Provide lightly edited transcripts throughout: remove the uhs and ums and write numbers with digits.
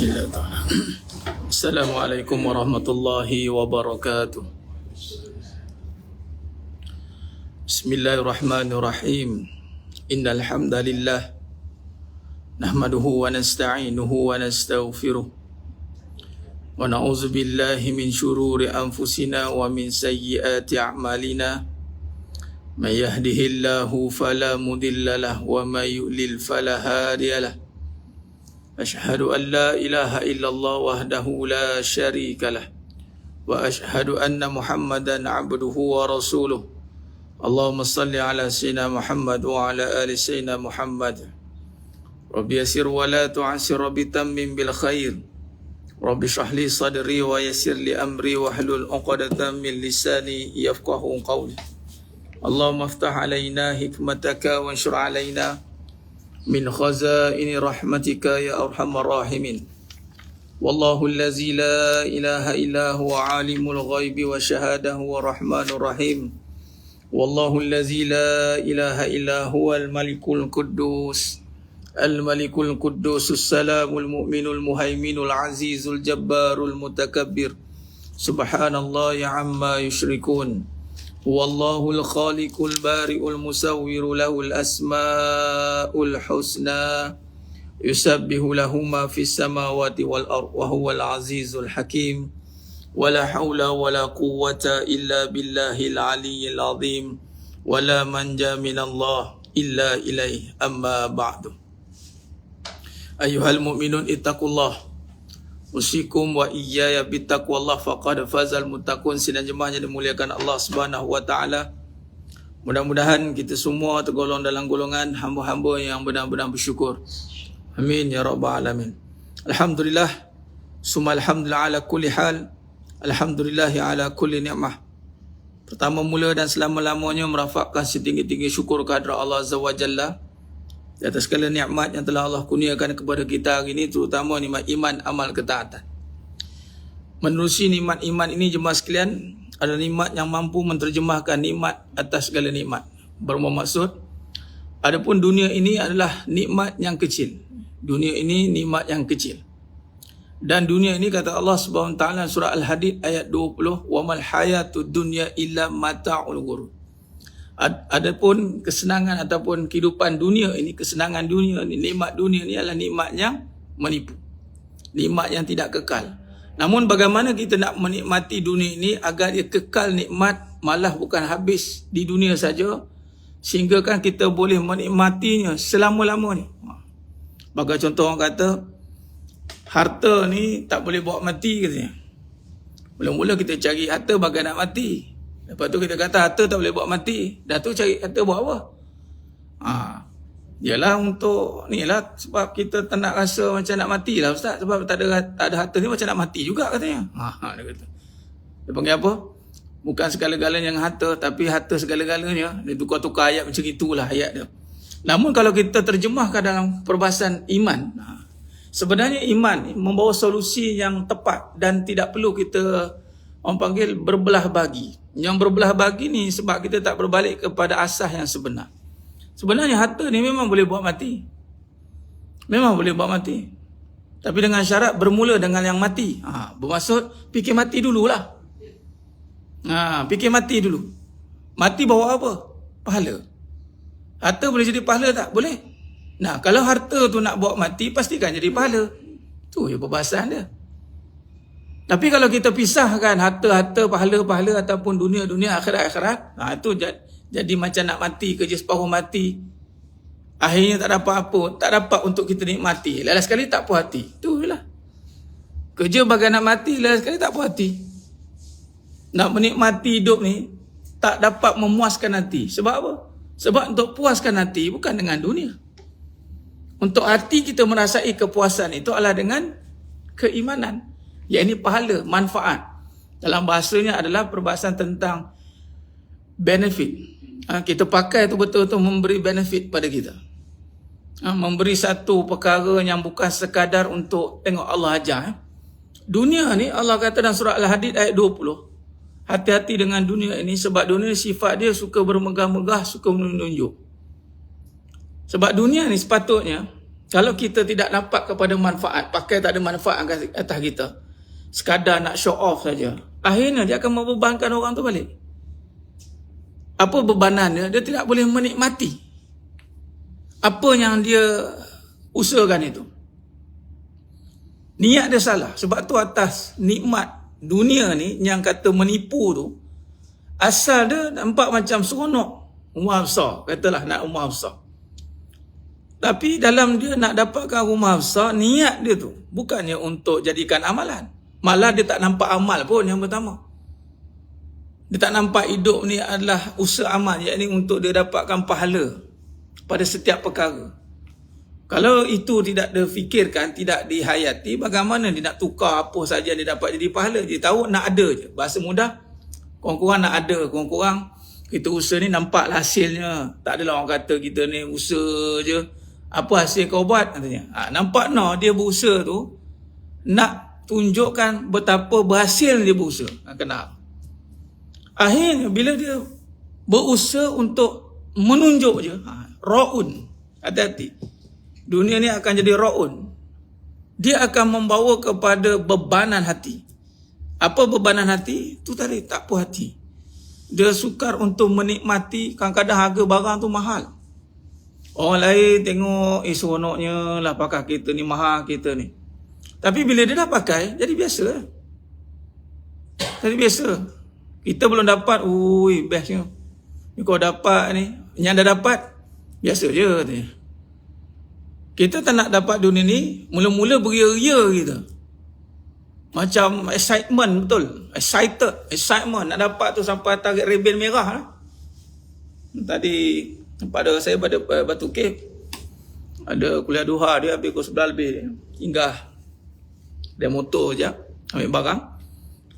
Bismillahirrahmanirrahim. Assalamualaikum warahmatullahi wabarakatuh. Bismillahirrahmanirrahim. Innal hamdalillah nahmaduhu wa nasta'inuhu wa nastaghfiruh wa na'udzu billahi min shururi anfusina wa min sayyiati a'malina. May yahdihillahu fala mudilla lahu wa may yudlil fala hadiya lahu. Ashhadu an la ilaha illallah wahdahu la syarika lah wa ashhadu anna Muhammadan abduhu wa rasuluh. Allahumma salli ala sayyidina Muhammad wa ala ali sayyidina Muhammad. Rabbi yassir wa la tu'assir, Rabbi tammim bil khair. Rabbi shrah li sadri wa yassir li amri wa hlul 'uqdatam min lisani yafqahu qawli. Allahumma iftah alaina hikmataka wa anshur alaina min khazaini rahmatika ya arhamar rahimin. Wallahu allazi la ilaha illa huwa alimul ghaibi wa syahadahu wa rahmanur rahim. Wallahu allazi la ilaha illa huwal malikul quddus al-malikul quddusus salamul mu'minul muhaiminul azizul jabbarul mutakabbir. Subhanallahi amma yusyrikun. Wallahul khaliqul bari'ul musawwiru lahul asma'ul husna yusabbihu lahu ma fis samawati wal ardh wa huwal azizul hakim. Wala haula wala quwwata illa billahil aliyyil azim. Wala manja minallah illa ilaih, amma ba'du. Ayyuhal mu'minun ittaqullah usikum wa iyaya bittaqwallah faqad fazal muttaqun. Sidang jemaah yang dimuliakan Allah Subhanahu wa taala, mudah-mudahan kita semua tergolong dalam golongan hamba-hamba yang benar-benar bersyukur. Amin ya rabbal alamin. Alhamdulillah summa alhamdulillah ala kulli hal. Alhamdulillah ala kulli ni'mah. Pertama mula dan selama-lamanya merafakkan setinggi-tinggi syukur kehadrat Allah Azza wa Jalla di atas segala nikmat yang telah Allah kurniakan kepada kita hari ini, terutama nikmat iman, amal ketaatan. Menerusi nikmat iman ini, jemaah sekalian, adalah nikmat yang mampu menterjemahkan nikmat atas segala nikmat. Bermaksud, adapun dunia ini adalah nikmat yang kecil. Dunia ini nikmat yang kecil. Dan dunia ini, kata Allah Subhanahu wa taala surah Al-Hadid ayat 20, "Wa mal hayatud dunya illa mata'ul ghurur." Adapun kesenangan ataupun kehidupan dunia ini, kesenangan dunia ini, nikmat dunia ini adalah nikmat yang menipu, nikmat yang tidak kekal. Namun bagaimana kita nak menikmati dunia ini agar dia kekal nikmat, malah bukan habis di dunia saja, sehingga kan kita boleh menikmatinya selama-lamanya. Bagi contoh orang kata harta ni tak boleh bawa mati katanya. Mula-mula kita cari harta bagi nak mati. Lepas tu kita kata harta tak boleh buat mati. Dah tu cari harta buat apa? Yalah untuk ni lah, sebab kita tak nak rasa macam nak mati lah Ustaz. Sebab tak ada harta ni macam nak mati juga katanya. Dia kata. Dia panggil apa? Bukan segala-galanya yang harta, tapi harta segala-galanya. Dia tukar-tukar ayat macam itulah ayat dia. Namun kalau kita terjemahkan dalam perbahasan iman, sebenarnya iman membawa solusi yang tepat dan tidak perlu kita orang panggil berbelah bagi. Yang berbelah bagi ni sebab kita tak berbalik kepada asas yang sebenar. Sebenarnya harta ni memang boleh buat mati. Memang boleh buat mati. Tapi dengan syarat bermula dengan yang mati. Bermaksud fikir mati dululah. Fikir mati dulu. Mati bawa apa? Pahala. Harta boleh jadi pahala tak? Boleh. Nah, kalau harta tu nak buat mati, pastikan jadi pahala. Tu je perbahasan dia. Tapi kalau kita pisahkan harta-harta, pahala-pahala ataupun dunia-dunia, akhirat-akhirat, itu jadi macam nak mati, kerja separuh mati. Akhirnya tak dapat apa, tak dapat untuk kita nikmati. Lala sekali tak puas hati. Itulah. Kerja bagai nak mati, lala sekali tak puas hati. Nak menikmati hidup ni, tak dapat memuaskan hati. Sebab apa? Sebab untuk puaskan hati bukan dengan dunia. Untuk hati kita merasai kepuasan itu adalah dengan keimanan. Iaitu pahala, manfaat. Dalam bahasanya adalah perbahasan tentang benefit. Kita pakai itu betul-betul memberi benefit pada kita. Memberi satu perkara yang bukan sekadar untuk tengok Allah ajar. Dunia ni Allah kata dalam surah Al-Hadid ayat 20. Hati-hati dengan dunia ini sebab dunia sifat dia suka bermegah-megah, suka menunjuk. Sebab dunia ni sepatutnya Kalau kita tidak nampak kepada manfaat, pakai tak ada manfaat atas kita, sekadar nak show off saja, akhirnya dia akan membebankan orang tu balik. Apa bebanan dia? Dia tidak boleh menikmati apa yang dia usahakan itu. Niat dia salah. Sebab tu atas nikmat dunia ni yang kata menipu tu, asal dia nampak macam seronok, rumah besar, katalah nak rumah besar. Tapi dalam dia nak dapatkan rumah besar, niat dia tu bukannya untuk jadikan amalan. Malah dia tak nampak amal pun yang pertama. Dia tak nampak hidup ni adalah usaha amal, yakni untuk dia dapatkan pahala pada setiap perkara. Kalau itu tidak difikirkan, tidak dihayati, bagaimana dia nak tukar apa saja dia dapat jadi pahala? Dia tahu nak ada je. Bahasa mudah, korang-korang nak ada, korang-korang kita usaha ni nampaklah hasilnya. Tak adalah orang kata kita ni usaha je, apa hasil kau buat katanya. Nampak no dia berusaha tu nak tunjukkan betapa berhasil dia berusaha. Kenapa? Akhirnya bila dia berusaha untuk menunjuk je, ra'un, hati-hati. Dunia ni akan jadi ra'un. Dia akan membawa kepada bebanan hati. Apa bebanan hati? Tu tadi, tak puas hati. Dia sukar untuk menikmati, kadang-kadang harga barang tu mahal. Orang lain tengok, seronoknya lah pakai kereta ni, mahal kereta ni. Tapi bila dia dah pakai, jadi biasa. Jadi biasa. Kita belum dapat, bestnya. Ni kau dapat ni, yang dah dapat, biasa je katanya. Kita tak nak dapat dunia ni, mula-mula beria-ria kita. Macam excitement betul. Excitement. Nak dapat tu sampai tarik rebel merah lah. Tadi, pada saya pada Batu Cave, ada kuliah duha dia habis pukul 11 lebih. Singgah. Dia motor je, ambil barang.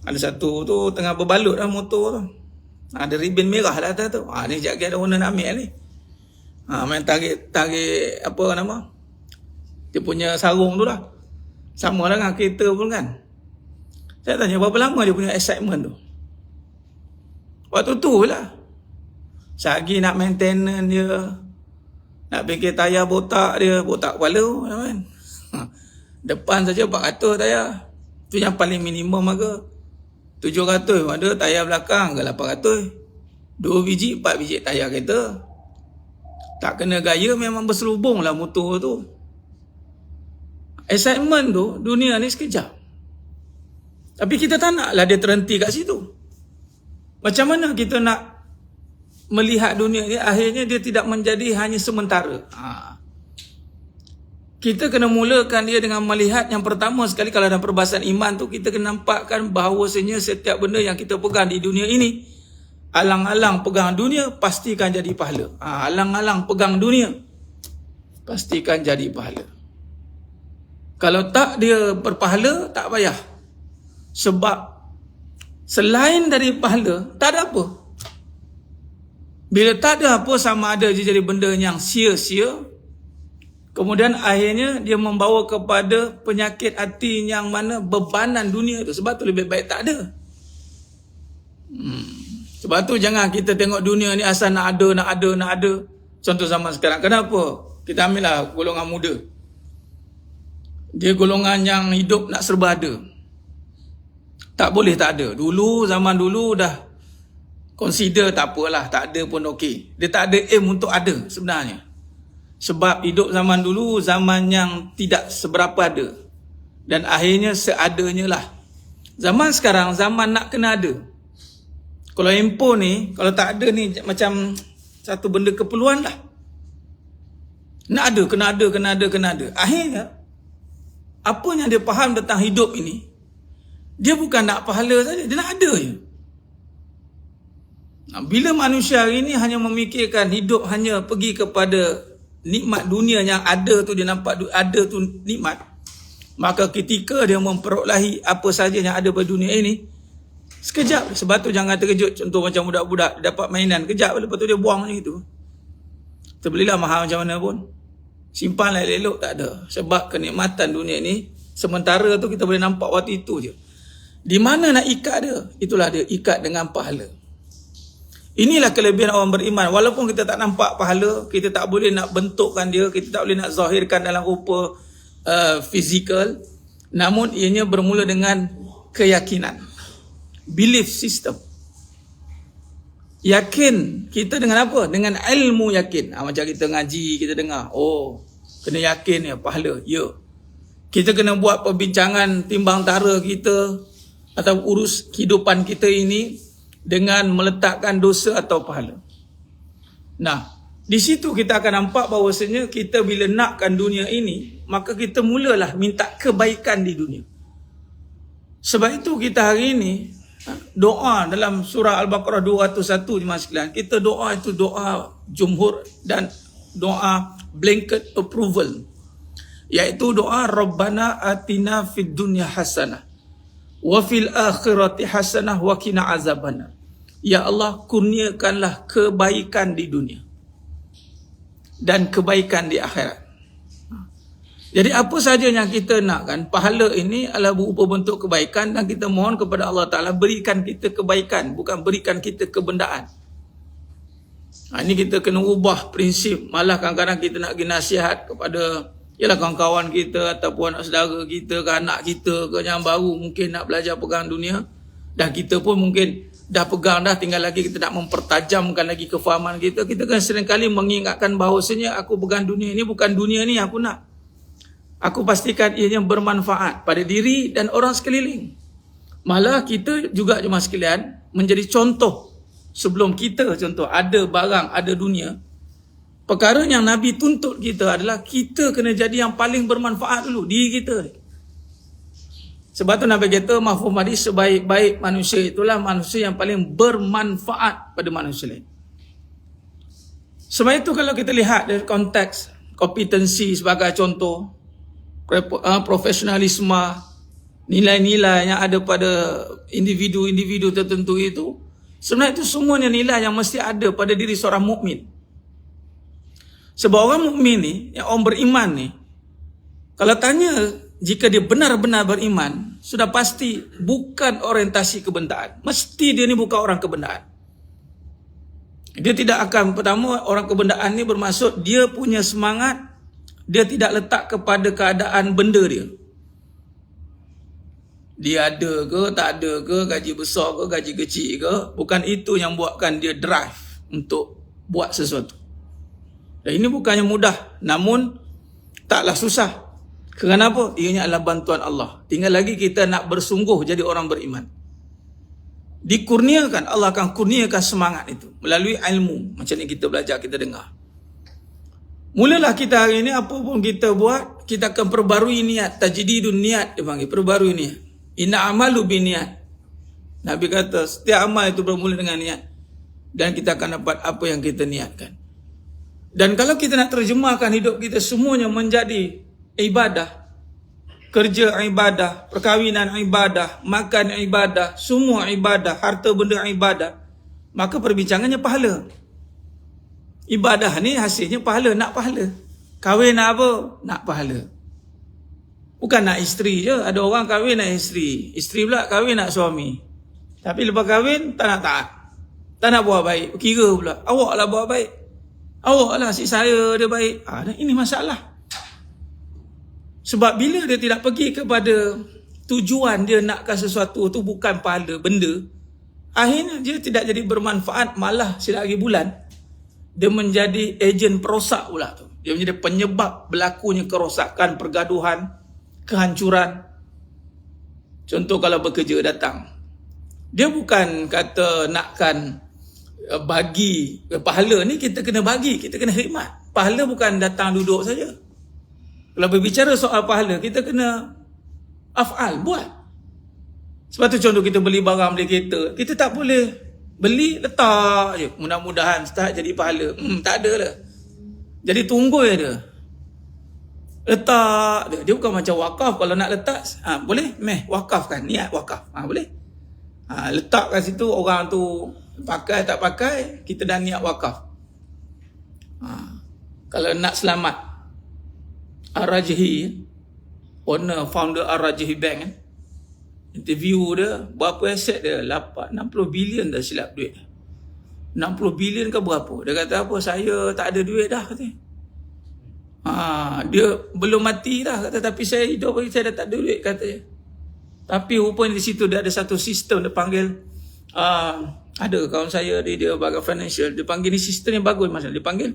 Ada satu tu tengah berbalut lah motor tu. Ada ribbon merah lah atas tu. Ni sekejap lagi ada orang nak ambil ni. Main tarik apa nama? Dia punya sarung tu lah. Sama lah dengan kereta pun kan. Saya tanya berapa lama dia punya excitement tu. Waktu tu lah. Sehari nak maintenance dia. Nak bikin tayar botak dia. Botak kepala kan. Depan saja 400 tayar. Tu yang paling minimum ke. 700 ada tayar belakang ke 800. 2 biji 4 biji tayar kereta. Tak kena gaya memang berselubung lah motor tu. Excitement tu dunia ni sekejap. Tapi kita tak naklah dia terhenti kat situ. Macam mana kita nak melihat dunia ni akhirnya dia tidak menjadi hanya sementara. Kita kena mulakan dia dengan melihat yang pertama sekali kalau dalam perbahasan iman tu kita kena nampakkan bahawasanya setiap benda yang kita pegang di dunia ini, alang-alang pegang dunia pastikan jadi pahala. Alang-alang pegang dunia pastikan jadi pahala. Kalau tak dia berpahala, tak payah. Sebab selain dari pahala, tak ada apa. Bila tak ada apa, sama ada je jadi benda yang sia-sia. Kemudian akhirnya dia membawa kepada penyakit hati yang mana bebanan dunia tu. Sebab tu lebih baik tak ada. Sebab tu jangan kita tengok dunia ni asal nak ada. Contoh zaman sekarang. Kenapa? Kita ambil lah golongan muda. Dia golongan yang hidup nak serba ada. Tak boleh tak ada. Zaman dulu dah consider tak apalah, tak ada pun okey. Dia tak ada aim untuk ada sebenarnya. Sebab hidup zaman dulu zaman yang tidak seberapa ada. Dan akhirnya seadanya lah. Zaman sekarang zaman nak kena ada. Kalau handphone ni, kalau tak ada ni macam satu benda keperluan lah. Nak ada, kena ada. Akhirnya apa yang dia faham tentang hidup ini, dia bukan nak pahala saja, dia nak ada je. Bila manusia hari ini hanya memikirkan hidup hanya pergi kepada nikmat dunia yang ada tu, dia nampak ada tu nikmat, maka ketika dia memperolehi apa saja yang ada pada dunia ini, sekejap. Sebab tu jangan terkejut. Contoh macam budak-budak dapat mainan, kejap lepas tu dia buang macam itu. Terbelilah mahal macam mana pun, simpan elok-elok tak ada. Sebab kenikmatan dunia ni sementara tu kita boleh nampak waktu itu je. Di mana nak ikat dia? Itulah dia ikat dengan pahala. Inilah kelebihan orang beriman. Walaupun kita tak nampak pahala, kita tak boleh nak bentukkan dia, kita tak boleh nak zahirkan dalam rupa fizikal, namun ianya bermula dengan keyakinan, belief system. Yakin kita dengan apa? Dengan ilmu yakin. Macam kita ngaji, kita dengar, oh, kena yakin ya, pahala. Ya. Kita kena buat perbincangan timbang tara kita atau urus kehidupan kita ini dengan meletakkan dosa atau pahala. Nah, di situ kita akan nampak bahawasanya kita bila nakkan dunia ini, maka kita mulalah minta kebaikan di dunia. Sebab itu kita hari ini doa dalam surah Al-Baqarah 201 jemaah sekalian, kita doa itu doa jumhur dan doa blanket approval, iaitu doa Rabbana atina fid dunya hasanah wa fil akhirati hasanah wa qina azabannar. Ya Allah, kurniakanlah kebaikan di dunia dan kebaikan di akhirat. Jadi apa saja yang kita nakkan, pahala ini adalah berupa bentuk kebaikan, dan kita mohon kepada Allah Ta'ala berikan kita kebaikan, bukan berikan kita kebendaan. Ini kita kena ubah prinsip. Malah kadang-kadang kita nak bagi nasihat kepada ialah kawan-kawan kita ataupun anak saudara kita ke anak kita ke yang baru mungkin nak belajar pegang dunia, dan kita pun mungkin dah pegang dah, tinggal lagi kita nak mempertajamkan lagi kefahaman kita. Kita kan seringkali mengingatkan bahawasanya aku pegang dunia ini, bukan dunia ni aku nak. Aku pastikan ianya bermanfaat pada diri dan orang sekeliling. Malah kita juga jemaah sekalian menjadi contoh. Sebelum kita contoh ada barang, ada dunia, perkara yang Nabi tuntut kita adalah kita kena jadi yang paling bermanfaat dulu, diri kita. Sebab tu Nabi kata mafhum hadis, sebaik-baik manusia itulah manusia yang paling bermanfaat pada manusia lain. Sebab itu kalau kita lihat dari konteks kompetensi sebagai contoh, profesionalisme, nilai-nilai yang ada pada individu-individu tertentu itu, sebenarnya itu semuanya nilai yang mesti ada pada diri seorang mukmin. Sebab orang mukmin ni, yang orang beriman ni, kalau tanya jika dia benar-benar beriman, sudah pasti bukan orientasi kebendaan. Mesti dia ni bukan orang kebendaan. Dia tidak akan, pertama, orang kebendaan ni bermaksud dia punya semangat, dia tidak letak kepada keadaan benda dia. Dia ada ke, tak ada ke, gaji besar ke, gaji kecil ke, bukan itu yang buatkan dia drive untuk buat sesuatu. Dan ini bukannya mudah, namun taklah susah. Kenapa? Ianya adalah bantuan Allah. Tinggal lagi kita nak bersungguh jadi orang beriman. Dikurniakan, Allah akan kurniakan semangat itu melalui ilmu. Macam ni kita belajar, kita dengar. Mulalah kita hari ini, apa pun kita buat, kita akan perbarui niat. Tajdidun niat, dia panggil, perbarui niat. Inna amalu biniat. Nabi kata, setiap amal itu bermula dengan niat. Dan kita akan dapat apa yang kita niatkan. Dan kalau kita nak terjemahkan hidup kita semuanya menjadi ibadah, kerja ibadah, perkahwinan ibadah, makan ibadah, semua ibadah, harta benda ibadah, maka perbincangannya pahala. Ibadah ni hasilnya pahala, nak pahala. Kahwin nak apa? Nak pahala. Bukan nak isteri je. Ada orang kahwin nak isteri, isteri pula kahwin nak suami. Tapi lepas kahwin tak nak taat, tak nak buat baik. Kira pula awak lah buat baik, awak lah si saya dia baik. Dan ini masalah. Sebab bila dia tidak pergi kepada tujuan dia nakkan sesuatu tu bukan pahala benda, akhirnya dia tidak jadi bermanfaat, malah silap lagi bulan dia menjadi ejen perosak pula tu. Dia menjadi penyebab berlakunya kerosakan, pergaduhan, kehancuran. Contoh kalau bekerja datang, dia bukan kata nakkan bagi pahala ni, kita kena bagi, kita kena khidmat. Pahala bukan datang duduk saja. Kalau berbicara soal pahala, kita kena af'al, buat. Sebab tu contoh kita beli barang, beli kereta, kita tak boleh beli letak je, mudah-mudahan start jadi pahala. Tak ada lah. Jadi tunggu je. Letak dia. Dia bukan macam wakaf. Kalau nak letak, boleh wakafkan, niat wakaf. Boleh. Letak kat situ, orang tu pakai tak pakai, kita dah niat wakaf. Kalau nak selamat, Ar-Rajhi, owner, founder Ar-Rajhi Bank kan, interview dia, berapa aset dia? 60 bilion dah silap duit. 60 bilion ke berapa. Dia kata apa, saya tak ada duit dah katanya. Dia belum mati dah kata, tapi saya hidup lagi, saya dah tak ada duit katanya. Tapi rupanya di situ dia ada satu sistem, dia panggil ada kawan saya dia bagai financial, dia panggil ni sistem yang bagus macam dia panggil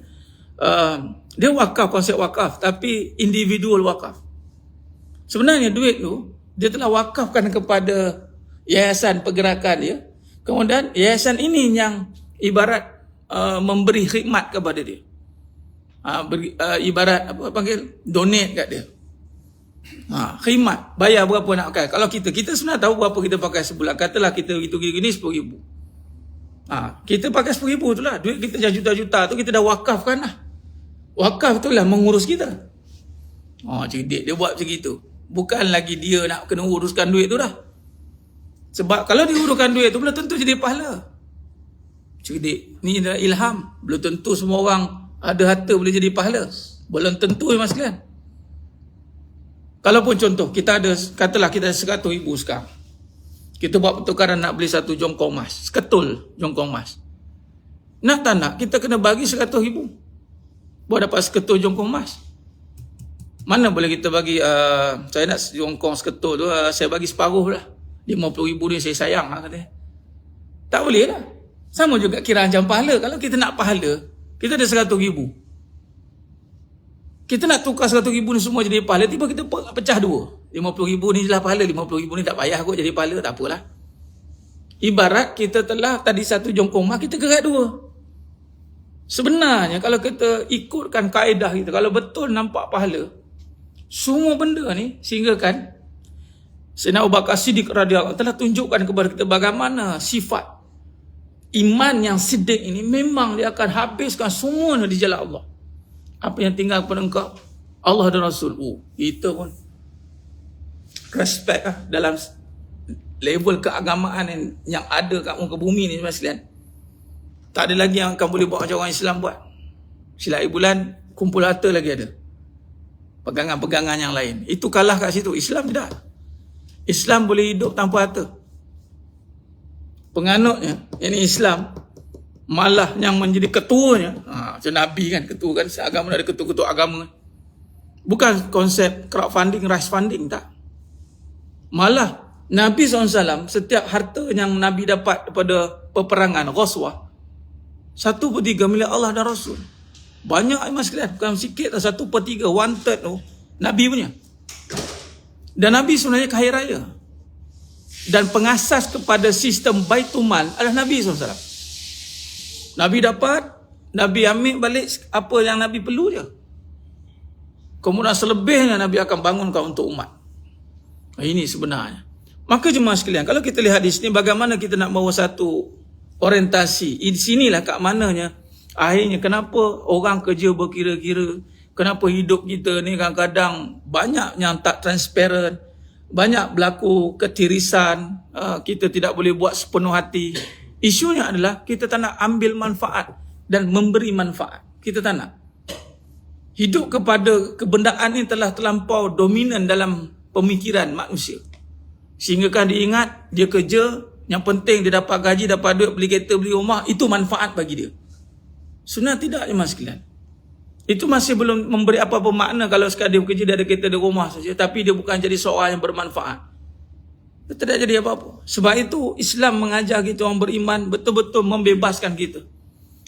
dia wakaf, konsep wakaf tapi individual wakaf. Sebenarnya duit tu dia telah wakafkan kepada yayasan pergerakan dia. Kemudian yayasan ini yang ibarat memberi khidmat kepada dia. Ibarat apa panggil donate kat dia. Khidmat, bayar berapa nak pakai. Kalau kita sebenarnya tahu berapa kita pakai sebulan. Katalah kita gini 10,000. Kita pakai 10,000 tu lah. Duit kita juta-juta tu kita dah wakafkan lah. Wakaf tu lah mengurus kita. Cerdik dia buat macam itu. Bukan lagi dia nak kena uruskan duit tu dah. Sebab kalau dia uruskan duit tu belum tentu jadi pahala. Cerdik. Ni adalah ilham. Belum tentu semua orang ada harta boleh jadi pahala. Belum tentu mas sekalian. Kalaupun contoh kita ada, katalah kita ada 100,000 sekarang. Kita buat pertukaran nak beli satu jongkong emas. Seketul jongkong emas. Nak tak nak, kita kena bagi 100,000. Buat dapat seketul jongkong emas. Mana boleh kita bagi, saya nak jongkong seketul tu, saya bagi separuh lah. 50,000 ni saya sayang lah katanya. Tak boleh lah. Sama juga kira jam pahala. Kalau kita nak pahala, kita ada 100,000. Kita nak tukar 100,000 ni semua jadi pahala, tiba kita pecah dua. 50,000 ni je lah pahala, 50,000 ni tak payah kot jadi pahala, tak apalah. Ibarat kita telah tadi satu jongkong emas, kita gerak dua. Sebenarnya kalau kita ikutkan kaedah kita, kalau betul nampak pahala, semua benda ni sehingga kan Sayyidina Abu Bakar Siddiq radhiyallahu telah tunjukkan kepada kita bagaimana sifat iman yang siddiq ini memang dia akan habiskan semua di jalan Allah. Apa yang tinggal kepada engkau, Allah dan Rasul. Kita pun respect lah dalam level keagamaan yang ada kat muka bumi ni sekalian. Tak ada lagi yang akan boleh buat macam orang Islam buat. Silat bulan, kumpul harta lagi ada. Pegangan-pegangan yang lain. Itu kalah kat situ. Islam tidak. Islam boleh hidup tanpa harta. Penganutnya, ini Islam, malah yang menjadi ketuanya, macam Nabi kan, ketua kan, seagama ada ketua-ketua agama. Bukan konsep crowdfunding, rice funding, tak. Malah Nabi SAW, setiap harta yang Nabi dapat daripada peperangan, Ghazwah, 1/3 milik Allah dan Rasul. Banyak mas sekalian, bukan sikit, 1/3, 1/3 tu, Nabi punya. Dan Nabi sebenarnya kaya raya. Dan pengasas kepada sistem Baitul Mal adalah Nabi SAW. Nabi dapat, Nabi ambil balik apa yang Nabi perlu je. Kemudian selebihnya Nabi akan bangunkan untuk umat. Ini sebenarnya. Maka jemaah sekalian, kalau kita lihat di sini bagaimana kita nak bawa satu orientasi. Di sinilah kat mananya akhirnya kenapa orang kerja berkira-kira, kenapa hidup kita ni kadang-kadang banyak yang tak transparent, banyak berlaku ketirisan, kita tidak boleh buat sepenuh hati. Isunya adalah kita tak nak ambil manfaat dan memberi manfaat. Kita tak nak. Hidup kepada kebendaan ini telah terlampau dominan dalam pemikiran manusia. Sehingga kan dia ingat, dia kerja, yang penting dia dapat gaji, dapat duit, beli kereta, beli rumah, itu manfaat bagi dia. Sebenarnya tidak ya mas sekalian. Itu masih belum memberi apa-apa makna kalau sekadar dia bekerja, dia ada kereta, ada rumah saja. Tapi dia bukan jadi seorang yang bermanfaat. Dia tidak jadi apa-apa. Sebab itu Islam mengajar kita orang beriman betul-betul membebaskan kita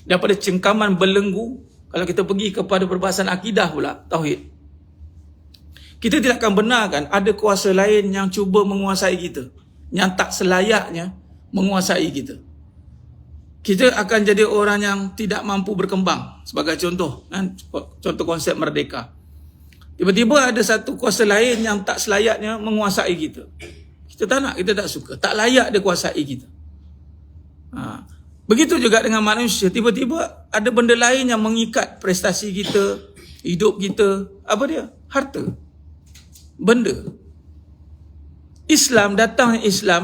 daripada cengkaman belenggu. Kalau kita pergi kepada perbahasan akidah pula, tauhid, kita tidak akan benarkan ada kuasa lain yang cuba menguasai kita, yang tak selayaknya menguasai kita. Kita akan jadi orang yang tidak mampu berkembang. Sebagai contoh, kan? Contoh konsep merdeka. Tiba-tiba ada satu kuasa lain yang tak selayaknya menguasai kita. Kita tak nak, kita tak suka. Tak layak dia kuasai kita. Begitu juga dengan manusia. Tiba-tiba ada benda lain yang mengikat prestasi kita, hidup kita. Apa dia? Harta. Benda.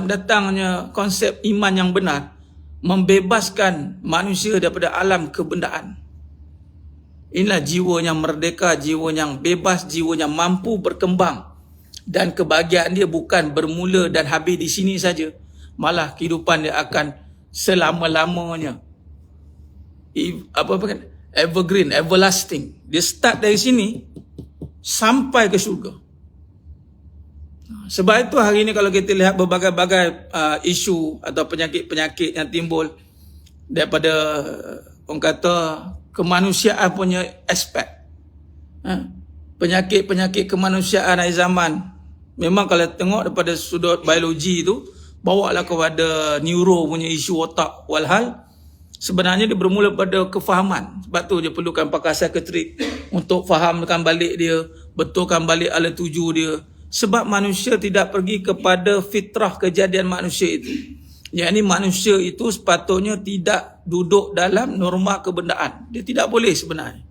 Datangnya konsep iman yang benar, membebaskan manusia daripada alam kebendaan. Inilah jiwa yang merdeka, jiwa yang bebas, jiwa yang mampu berkembang. Dan kebahagiaan dia bukan bermula dan habis di sini saja. Malah kehidupan dia akan selama-lamanya apa kan, evergreen, everlasting. Dia start dari sini sampai ke syurga. Sebab itu hari ini kalau kita lihat berbagai-bagai isu atau penyakit-penyakit yang timbul daripada orang kata kemanusiaan punya aspek, penyakit-penyakit kemanusiaan akhir zaman, memang kalau tengok daripada sudut biologi tu, bawalah kepada neuro punya isu otak, walhal sebenarnya dia bermula pada kefahaman. Sebab tu dia perlukan pakar psikiatrik untuk fahamkan balik dia, betulkan balik alat tuju dia. Sebab manusia tidak pergi kepada fitrah kejadian manusia itu. Yang ini manusia itu sepatutnya tidak duduk dalam norma kebendaan. Dia tidak boleh sebenarnya.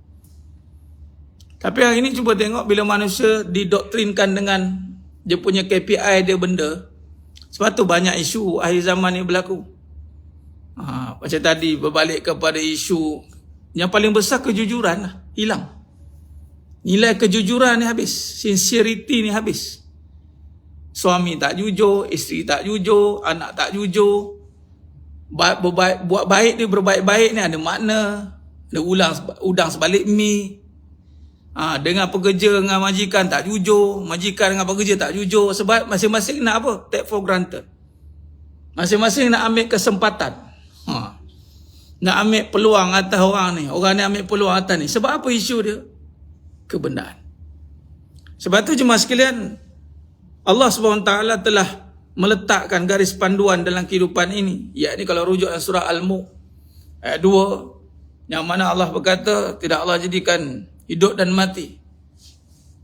Tapi hari ini cuba tengok bila manusia didoktrinkan dengan dia punya KPI dia benda. Sebab tu banyak isu akhir zaman ni berlaku. Macam tadi berbalik kepada isu yang paling besar, kejujuran lah, hilang. Nilai kejujuran ni habis, sincerity ni habis. Suami tak jujur, isteri tak jujur, anak tak jujur. Buat baik dia berbaik-baik ni ada makna. Ada udang sebalik mi. Dengan pekerja dengan majikan tak jujur, majikan dengan pekerja tak jujur. Sebab masing-masing nak apa? Take for granted. Masing-masing nak ambil kesempatan. Nak ambil peluang atas orang ni. Orang ni ambil peluang atas ni. Sebab apa isu dia? Kebenaran. Sebab tu jemaah sekalian, Allah SWT telah meletakkan garis panduan dalam kehidupan ini. Iaitu kalau rujuk dalam surah Al-Mulk ayat 2, yang mana Allah berkata, tidak Allah jadikan hidup dan mati,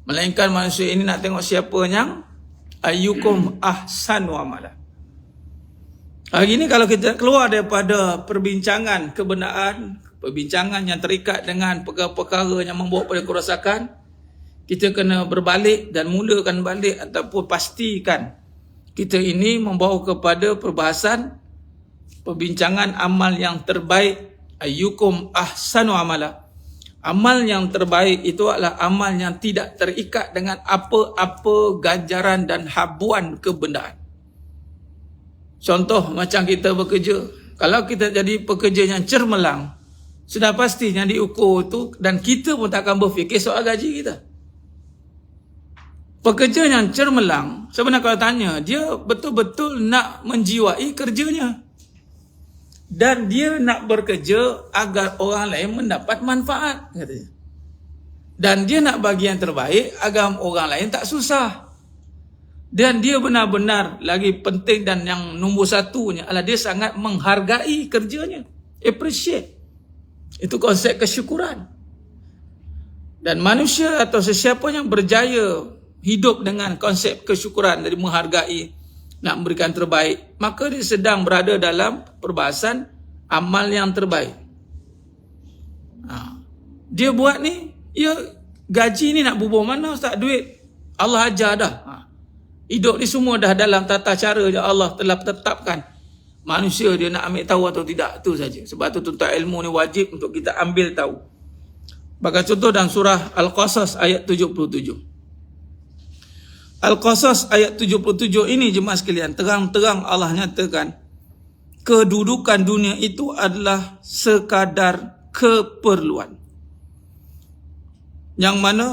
melainkan manusia ini nak tengok siapa yang ayyukum ahsanu amala. Hari ini kalau kita keluar daripada perbincangan kebenaran, perbincangan yang terikat dengan perkara-perkara yang membawa pada kerosakan, kita kena berbalik dan mulakan balik ataupun pastikan kita ini membawa kepada perbahasan perbincangan amal yang terbaik. Ayyukum ahsanu amala. Amal yang terbaik itu adalah amal yang tidak terikat dengan apa-apa ganjaran dan habuan kebenaran. Contoh macam kita bekerja. Kalau kita jadi pekerja yang cermelang, sudah pasti yang diukur tu, dan kita pun takkan berfikir soal gaji kita. Pekerja yang cermelang, sebenarnya kalau tanya, dia betul-betul nak menjiwai kerjanya. Dan dia nak bekerja agar orang lain mendapat manfaat, katanya. Dan dia nak bagi yang terbaik agar orang lain tak susah. Dan dia benar-benar lagi penting dan yang nombor satunya adalah dia sangat menghargai kerjanya. Appreciate. Itu konsep kesyukuran. Dan manusia atau sesiapa yang berjaya hidup dengan konsep kesyukuran dari menghargai, nak memberikan terbaik, maka dia sedang berada dalam perbahasan amal yang terbaik. Dia buat ni, gaji ni nak bubuh mana Ustaz? Duit Allah ajar dah. Hidup ni semua dah dalam tata cara yang Allah telah tetapkan. Manusia dia nak ambil tahu atau tidak, tu saja. Sebab tu tuntut ilmu ni wajib untuk kita ambil tahu. Bagi contoh dalam surah Al-Qasas ayat 77. Al-Qasas ayat 77 ini jemaah sekalian, terang-terang Allah nyatakan kedudukan dunia itu adalah sekadar keperluan. Yang mana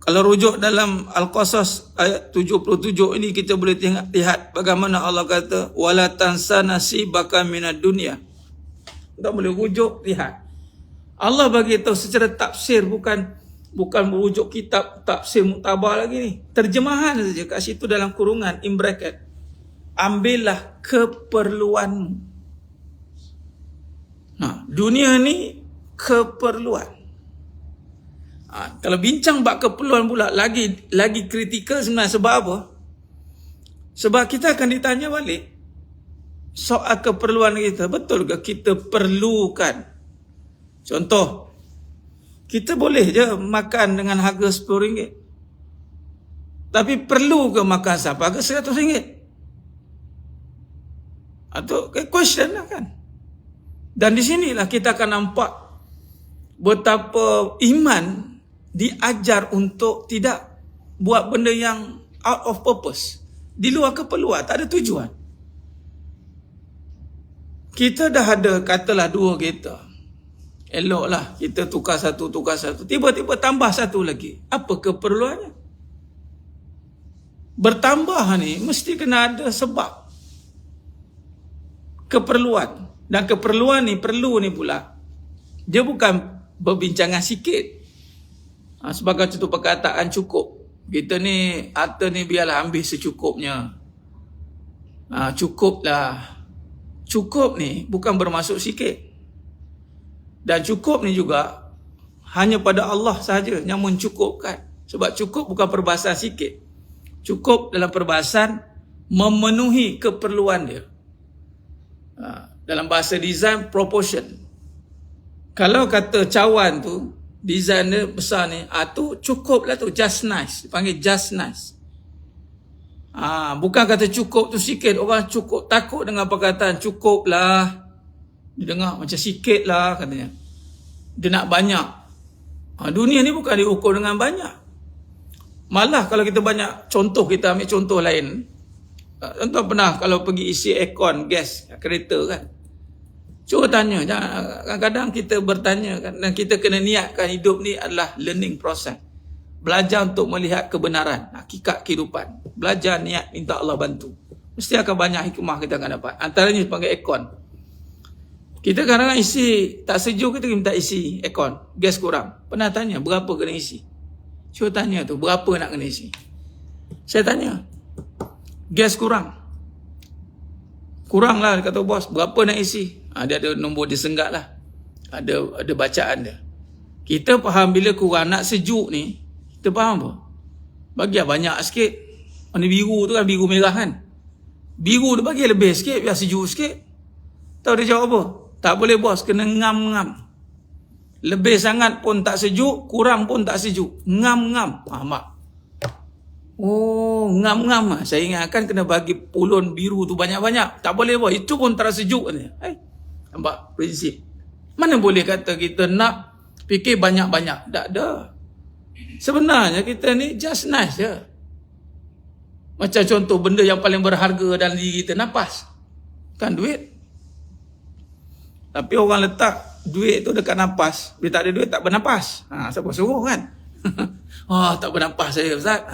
kalau rujuk dalam Al-Qasas ayat 77 ini, kita boleh lihat bagaimana Allah kata wala tansa nasibaka minad dunya. Kita boleh rujuk, lihat. Allah bagi tahu secara tafsir, bukan merujuk kitab tafsir muktabar lagi ni. Terjemahan saja kat situ dalam kurungan in bracket. Ambillah keperluanmu. Dunia ni keperluan. Kalau bincang bab keperluan pula lagi kritikal sebenarnya. Sebab apa? Sebab kita akan ditanya balik soal keperluan kita. Betul ke kita perlukan? Contoh, kita boleh je makan dengan harga RM10. Tapi perlu ke makan sampai harga RM100? Atau question lah kan. Dan di sinilah kita akan nampak betapa iman diajar untuk tidak buat benda yang out of purpose, di luar keperluan, tak ada tujuan. Kita dah ada katalah 2 kereta. Eloklah kita tukar satu. Tiba-tiba tambah satu lagi. Apa keperluannya? Bertambah ni mesti kena ada sebab. Keperluan. Dan keperluan ni, perlu ni pula, dia bukan berbincangan sikit. Sebagai contoh perkataan cukup. Kita ni, harta ni biarlah ambil secukupnya. Cukuplah. Cukup ni bukan bermaksud sikit. Dan cukup ni juga hanya pada Allah sahaja yang mencukupkan. Sebab cukup bukan perbahasan sikit. Cukup dalam perbahasan memenuhi keperluan dia. Dalam bahasa design, proportion. Kalau kata cawan tu, design dia besar ni, tu cukup lah tu, just nice. Dipanggil just nice. Bukan kata cukup tu sikit. Orang cukup, takut dengan perkataan cukup lah. Dia dengar macam sikit lah katanya. Dia nak banyak. Dunia ni bukan diukur dengan banyak. Malah kalau kita banyak contoh, kita ambil contoh lain. Contoh pernah kalau pergi isi aircon, gas, kereta kan. Cuba tanya, kadang-kadang kita bertanya kan, dan kita kena niatkan hidup ni adalah learning process. Belajar untuk melihat kebenaran, hakikat kehidupan. Belajar niat, minta Allah bantu. Mesti akan banyak hikmah kita akan dapat. Antaranya sebagai aircon. Kita kadang-kadang isi, tak sejuk kita minta isi aircon, gas kurang. Pernah tanya, berapa kena isi? Cuba tanya tu, berapa nak kena isi? Saya tanya, gas kurang. Kurang lah, kata bos, berapa nak isi? Dia ada nombor dia sengat lah. Ada bacaan dia. Kita faham bila kurang nak sejuk ni, kita faham apa? Bagi banyak sikit. Warna biru tu kan, biru merah kan. Biru tu bagi lebih sikit, biar sejuk sikit. Tahu dia jawab apa? Tak boleh bos, kena ngam-ngam. Lebih sangat pun tak sejuk, kurang pun tak sejuk. Ngam-ngam. Mak. Oh, ngam-ngam. Saya ingatkan kena bagi pulun biru tu banyak-banyak. Tak boleh bos, itu pun tak sejuk. Nampak prinsip. Mana boleh kata kita nak fikir banyak-banyak? Tak ada. Sebenarnya kita ni just nice je. Macam contoh benda yang paling berharga dalam diri kita, nafas. Kan duit. Tapi orang letak duit tu dekat nafas. Bila tak ada duit tak bernafas. Siapa suruh kan? Tak bernafas saya Ustaz.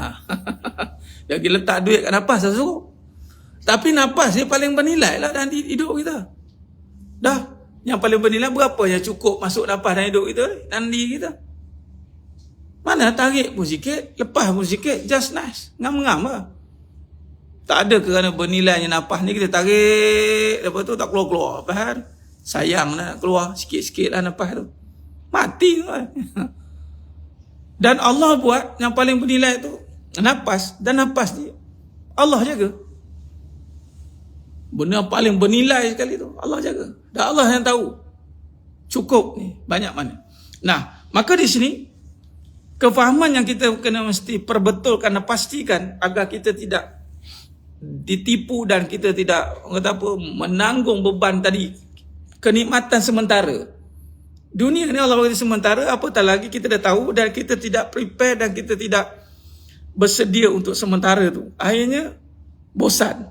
Lagi letak duit kat nafas saya suruh. Tapi nafas ni paling bernilai lah dalam hidup kita. Dah. Yang paling bernilai berapa yang cukup masuk nafas dalam hidup kita, dalam diri kita. Mana tarik pun sikit, lepas pun sikit, just nice. Ngam-ngam lah. Tak ada kerana bernilainya nafas ni kita tarik, lepas tu tak keluar-keluar. Faham? Sayang lah nak keluar sikit-sikit lah nafas tu. Mati tu kan. Dan Allah buat yang paling bernilai tu nafas. Dan nafas ni Allah jaga. Benda yang paling bernilai sekali tu Allah jaga. Dan Allah yang tahu cukup ni banyak mana. Nah, maka di sini kefahaman yang kita kena mesti perbetulkan dan pastikan agar kita tidak ditipu dan kita tidak menanggung beban tadi, kenikmatan sementara. Dunia ni Allah bagi sementara, apatah lagi kita dah tahu dan kita tidak prepare dan kita tidak bersedia untuk sementara tu. Akhirnya bosan.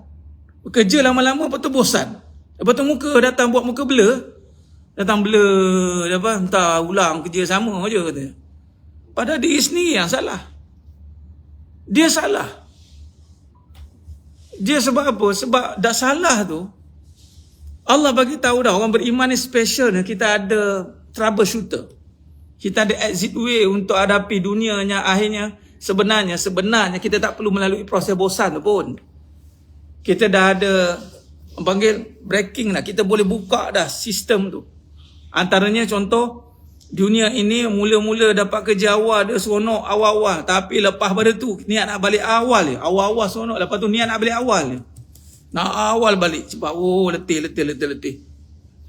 Bekerja lama-lama lepas tu bosan. Lepas tu muka datang buat muka blur. Datang blur, entah ulang kerja sama je katanya. Padahal diri sendiri yang salah. Dia salah. Dia sebab apa? Sebab dah salah tu, Allah bagi tahu dah orang beriman ni special ni, kita ada troubleshooter. Kita ada exit way untuk hadapi dunia yang akhirnya sebenarnya kita tak perlu melalui proses bosan tu pun. Kita dah ada panggil breaking lah. Kita boleh buka dah sistem tu. Antaranya contoh, dunia ini mula-mula dapat kerja awal dia seronok awal-awal. Tapi lepas pada tu niat nak balik awal je. Awal-awal seronok. Lepas tu niat nak balik awal je. Nak awal balik. Cepat. Letih.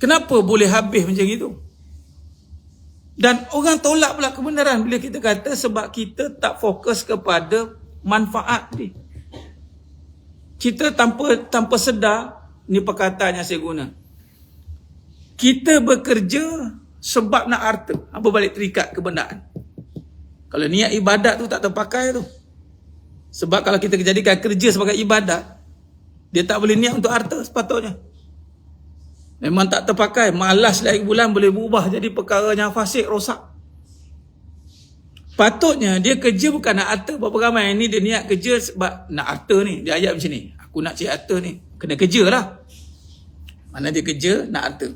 Kenapa boleh habis macam itu? Dan orang tolak pula kebenaran bila kita kata sebab kita tak fokus kepada manfaat ni. Kita tanpa sedar, ni perkataan yang saya guna. Kita bekerja sebab nak harta. Apa balik terikat kebenaran. Kalau niat ibadat tu tak terpakai tu. Sebab kalau kita jadikan kerja sebagai ibadat, dia tak boleh niat untuk harta sepatutnya. Memang tak terpakai, malas lagi bulan boleh berubah jadi perkara yang fasik, rosak. Patutnya dia kerja bukan nak harta. Berapa ramai ni dia niat kerja sebab nak harta ni. Dia ayat macam ni, aku nak cari harta ni, kena kerja lah. Mana dia kerja nak harta.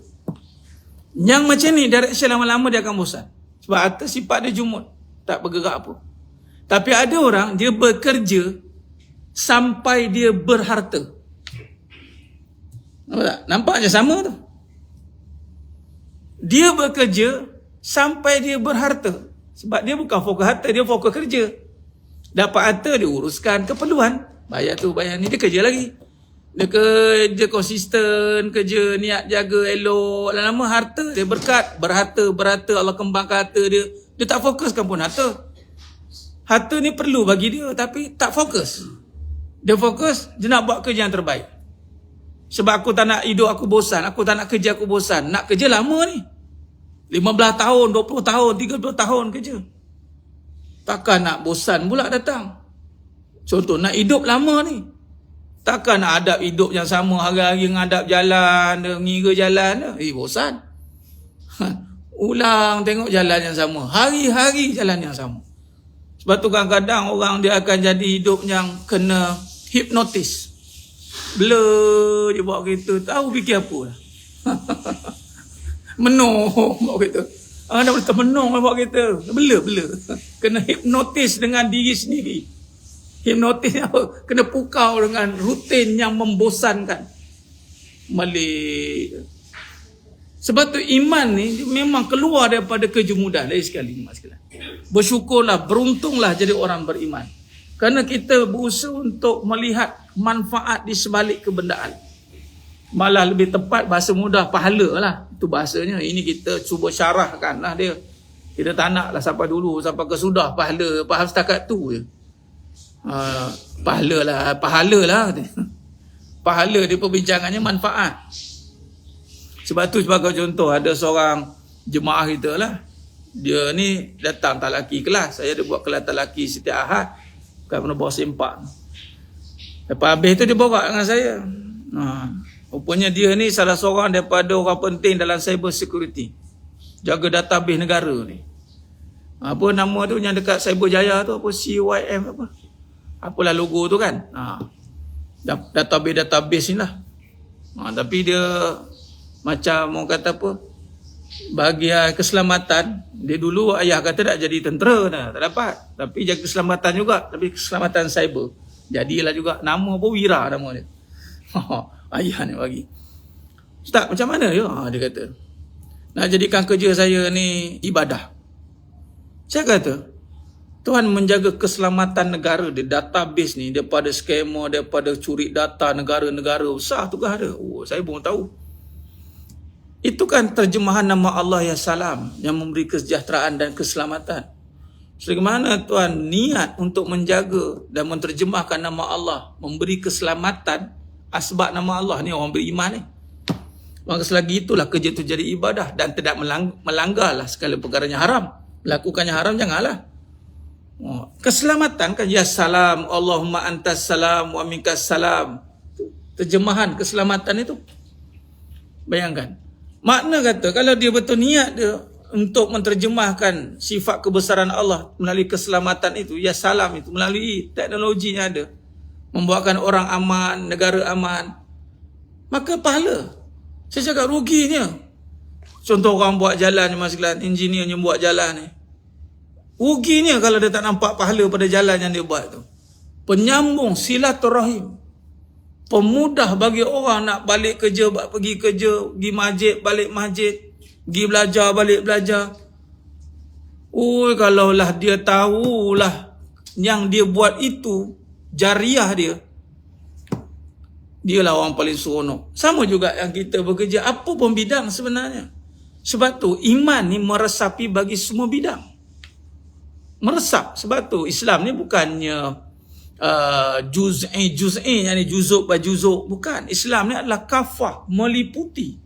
Yang macam ni direction lama-lama dia akan bosan. Sebab harta sifat dia jumud, tak bergerak apa. Tapi ada orang dia bekerja sampai dia berharta. Nampak tak? Nampak je sama tu. Dia bekerja sampai dia berharta. Sebab dia bukan fokus harta, dia fokus kerja. Dapat harta, dia uruskan keperluan. Bayar tu, bayar ni, dia kerja lagi. Dia kerja konsisten, kerja niat jaga elok. Lama-lama harta, dia berkat, berharta, Allah kembangkan harta dia. Dia tak fokuskan pun harta. Harta ni perlu bagi dia, tapi tak fokus. Dia fokus, dia nak buat kerja yang terbaik. Sebab aku tak nak hidup aku bosan, aku tak nak kerja aku bosan. Nak kerja lama ni. 15 tahun, 20 tahun, 30 tahun kerja. Takkan nak bosan pula datang. Contoh, nak hidup lama ni. Takkan nak hadap hidup yang sama, hari-hari ngadap jalan, ngira jalan. Bosan. Ulang tengok jalan yang sama. Hari-hari jalan yang sama. Sebab tu kadang-kadang orang dia akan jadi hidup yang kena hipnotis. Blur je bawa kereta, tahu fikir apa lah. Menung bawa kereta. Dah boleh termenung bawa kereta. Blur. Kena hipnotis dengan diri sendiri. Hipnotis apa? Kena pukau dengan rutin yang membosankan. Sebab tu iman ni memang keluar daripada kejemudan. Lagi sekali, bersyukurlah, beruntunglah jadi orang beriman. Kerana kita berusaha untuk melihat manfaat di sebalik kebendaan. Malah lebih tepat bahasa mudah, pahala lah. Itu bahasanya. Ini kita cuba syarahkan lah dia. Kita tak nak lah sampai dulu, sampai ke sudah pahala. Faham setakat tu je. Pahala lah. Pahala dia perbincangannya manfaat. Sebab tu sebagai contoh, ada seorang jemaah kita lah. Dia ni datang talaki kelas. Saya ada buat kelas talaki setiap Ahad. Bukan pernah bawa sempak. Lepas habis tu dia borak dengan saya. Rupanya dia ni salah seorang daripada orang penting dalam cyber security. Jaga database negara ni. Apa nama tu yang dekat Cyberjaya tu, apa CYM apa. Apalah logo tu kan. Database ni lah. Tapi dia macam orang kata apa, bahagian keselamatan, dia dulu ayah kata tak jadi tentera dah, tak dapat. Tapi jaga keselamatan juga, tapi keselamatan cyber. Jadilah juga, nama apa, Wira nama dia. Ayah ni bagi. Ustaz, macam mana ya? Dia kata, nak jadikan kerja saya ni ibadah. Saya kata, Tuhan menjaga keselamatan negara di database ni daripada scammer, daripada curi data negara-negara besar tu kan ada. Saya pun tahu. Itu kan terjemahan nama Allah ya Salam, yang memberi kesejahteraan dan keselamatan. Sebagaimana Tuhan niat untuk menjaga dan menterjemahkan nama Allah, memberi keselamatan, asbab nama Allah ni orang beriman ni. Maka selagi itulah kerja itu jadi ibadah dan tidak melanggarlah segala perkara yang haram. Melakukannya haram janganlah. Keselamatan kan ya salam, Allahumma antas salam wa minkas salam. Terjemahan keselamatan itu. Bayangkan. Makna kata kalau dia betul niat dia untuk menterjemahkan sifat kebesaran Allah melalui keselamatan itu, ya salam itu, melalui teknologi yang ada, membuatkan orang aman, negara aman, maka pahala. Saya cakap ruginya. Contoh orang buat jalan, engineer yang buat jalan ni, ruginya kalau dia tak nampak pahala pada jalan yang dia buat tu. Penyambung silaturahim, pemudah bagi orang nak balik kerja, pergi kerja, pergi masjid, balik masjid, pergi belajar, balik belajar. Kalaulah dia tahulah yang dia buat itu jariah dia, dialah orang paling seronok. Sama juga yang kita bekerja, apa pun bidang sebenarnya. Sebab tu iman ni meresapi bagi semua bidang. Meresap. Sebab tu Islam ni bukannya juz'i, yani juzuk by juzuk. Bukan. Islam ni adalah kafah, meliputi.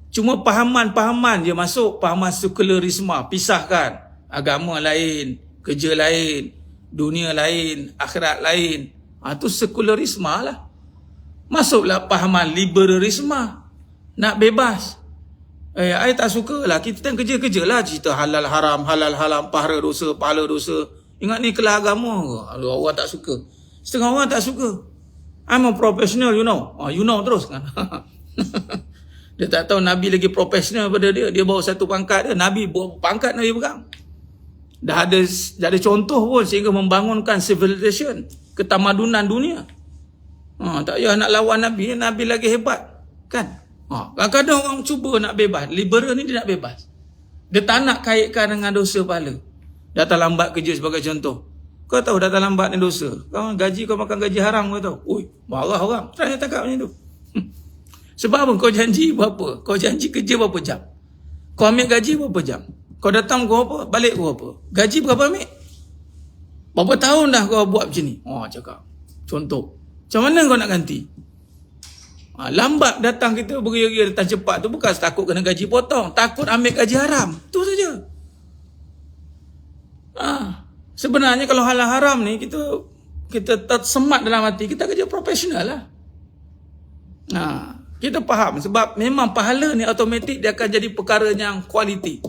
Cuma pahaman-pahaman je masuk, pahaman sekularisme, pisahkan. Agama lain, kerja lain, dunia lain, akhirat lain. Itu sekularisme lah. Masuklah pahaman liberalisme. nak bebas. I tak suka lah. Kita kan kerja-kerja lah cerita halal haram, pahala dosa. Ingat ni kelah agama ke? Orang tak suka. Setengah orang tak suka. I'm a professional, you know. You know terus kan. Dia tak tahu Nabi lagi profesional daripada dia. Dia bawa satu pangkat dia. Nabi bawa pangkat Nabi pegang. Dah ada contoh pun sehingga membangunkan civilization, ketamadunan dunia. Tak payah nak lawan Nabi. Nabi lagi hebat. Kan? Kadang-kadang orang cuba nak bebas. Liberal ni dia nak bebas. Dia tak nak kaitkan dengan dosa pahala. Datang lambat kerja sebagai contoh. Kau tahu datang lambat ni dosa. Kau makan gaji haram kau tahu. Ui, marah orang. Try cakap macam tu. Sebab apa? Kau janji berapa? Kau janji kerja berapa jam? Kau ambil gaji berapa jam? Kau datang kau apa? Balik kau apa? Gaji berapa ambil? Berapa tahun dah kau buat macam ni? Cakap. Contoh. Macam mana kau nak ganti? Lambat datang kita beria-ria datang cepat tu bukan takut kena gaji potong. Takut ambil gaji haram. Tu saja. Sebenarnya kalau halal haram ni kita tersemat dalam hati, kita kerja profesional lah. Kita faham sebab memang pahala ni automatik dia akan jadi perkara yang kualiti.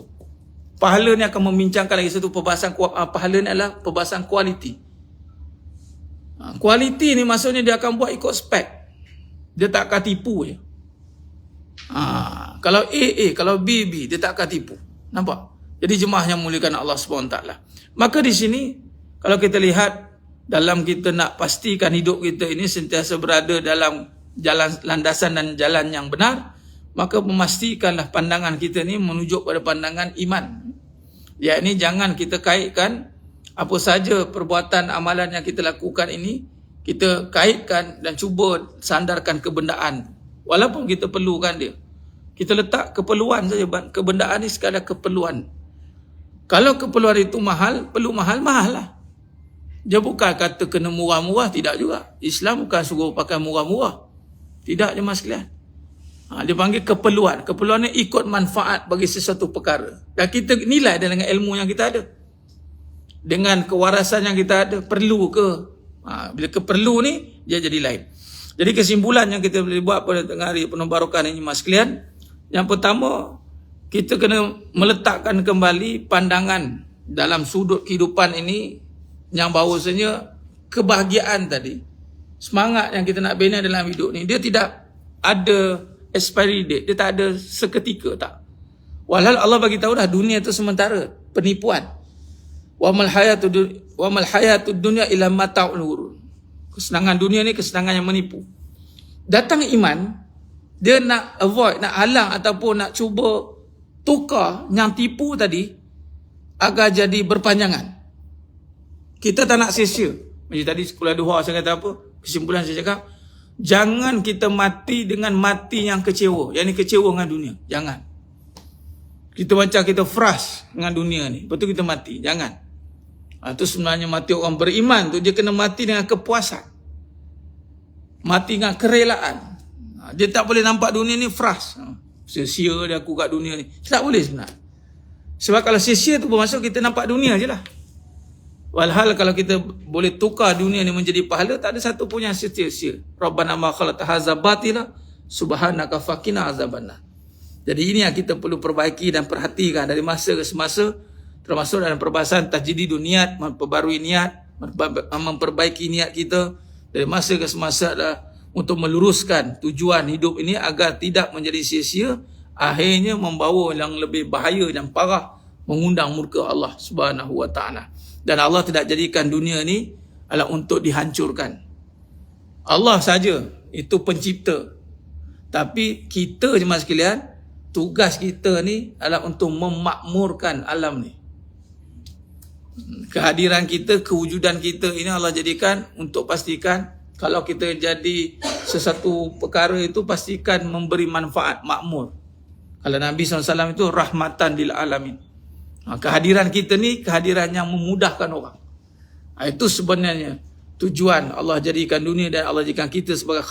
Pahala ni akan membincangkan lagi satu perbahasan. Pahala ni adalah perbahasan kualiti. Kualiti ni maksudnya dia akan buat ikut spek. Dia tak akan tipu je. Kalau A, kalau B, dia tak akan tipu. Nampak? Jadi jemaah yang muliakan Allah SWT. Maka di sini kalau kita lihat dalam kita nak pastikan hidup kita ini sentiasa berada dalam jalan landasan dan jalan yang benar, maka memastikanlah pandangan kita ni menuju pada pandangan iman. Yakni jangan kita kaitkan apa saja perbuatan amalan yang kita lakukan ini, kita kaitkan dan cuba sandarkan kebendaan. Walaupun kita perlukan dia. Kita letak keperluan saja. Kebendaan ni sekadar keperluan. Kalau keperluan itu mahal, perlu mahal lah. Dia bukan kata kena murah-murah, tidak juga. Islam bukan suruh pakai murah-murah. Tidak jemaah sekalian. Dia panggil keperluan. Keperluan ni ikut manfaat bagi sesuatu perkara. Dan kita nilai dengan ilmu yang kita ada. Dengan kewarasan yang kita ada. Perlu ke? Bila keperlu ni, dia jadi lain. Jadi kesimpulan yang kita boleh buat pada tengah hari penuh barakah ini jemaah sekalian. Yang pertama, kita kena meletakkan kembali pandangan dalam sudut kehidupan ini yang bahawasanya kebahagiaan tadi, semangat yang kita nak bina dalam hidup ni, dia tidak ada expiry date, dia tak ada seketika tak. Walhal Allah bagi tahu dah dunia itu sementara, penipuan. Wa mal hayatud dunya illa mata'ul ghurur. Kesenangan dunia ni kesenangan yang menipu. Datang iman, dia nak avoid, nak halang ataupun nak cuba tukar yang tipu tadi agar jadi berpanjangan. Kita tak nak sia-sia. Macam tadi sekolah duha saya kata apa? Kesimpulan saya cakap, jangan kita mati dengan mati yang kecewa. Yang ni kecewa dengan dunia. Jangan. Kita macam kita frust dengan dunia ni. Lepas tu kita mati. Jangan. Itu sebenarnya mati orang beriman tu. Dia kena mati dengan kepuasan. Mati dengan kerelaan. Dia tak boleh nampak dunia ni frust. Sia-sia dia aku kat dunia ni. Tak boleh sebenarnya. Sebab kalau sia-sia tu bermaksud kita nampak dunia je lah. Walhal kalau kita boleh tukar dunia ni menjadi pahala, tak ada satu pun yang sia-sia. Rabbana ma khalaqta hadza batila subhanaka faqina azabannar. Jadi ini yang kita perlu perbaiki dan perhatikan dari masa ke semasa, termasuk dalam perbahasan tajdidun niat, memperbarui niat, memperbaiki niat kita dari masa ke semasa adalah untuk meluruskan tujuan hidup ini agar tidak menjadi sia-sia, akhirnya membawa yang lebih bahaya dan parah, mengundang murka Allah Subhanahu wa taala. Dan Allah tidak jadikan dunia ni adalah untuk dihancurkan. Allah saja itu pencipta. Tapi kita jemaah sekalian, tugas kita ni adalah untuk memakmurkan alam ni. Kehadiran kita, kewujudan kita ini Allah jadikan untuk pastikan kalau kita jadi sesuatu perkara itu pastikan memberi manfaat, makmur. Kalau Nabi SAW itu rahmatan lil alamin. Kehadiran kita ni kehadiran yang memudahkan orang. Itu sebenarnya tujuan Allah jadikan dunia dan Allah jadikan kita sebagai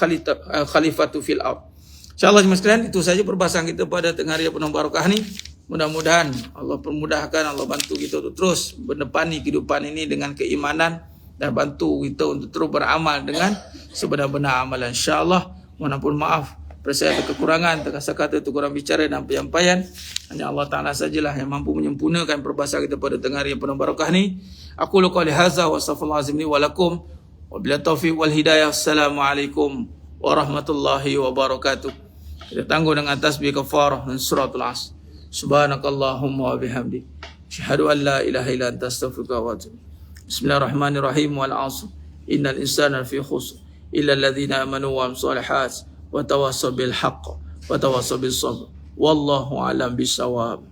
khalifatu fil ard. InsyaAllah jemaah sekalian, itu saja perbahasan kita pada tengah hari penuh barakah ni. Mudah-mudahan Allah permudahkan, Allah bantu kita untuk terus menepani kehidupan ini dengan keimanan dan bantu kita untuk terus beramal dengan sebenar-benar amalan. InsyaAllah, mohon ampun maaf Percaya kekurangan, terkasar kata itu kurang bicara dan penyampaian. Hanya Allah Ta'ala sajalah yang mampu menyempurnakan perbahasan kita pada tengah hari yang penuh barakah ni. Aku qali hadza wa astaghfirullahalazim li wa lakum. Wa bila taufiq wal hidayah. Assalamualaikum warahmatullahi wabarakatuh. Kita tangguh dengan tasbih kafarah dan suratul Asr. Subhanakallahumma wa bihamdik. Asyhadu an la ilaha illa anta astaghfiruka wa atubu. Bismillahirrahmanirrahim. Wal 'asr. Innal insana lafi khusr illa alladhina amanu wa amilus solihat wa tawassaw bil haqq wa tawassaw bis sabr. Wallahu a'lam bissawab.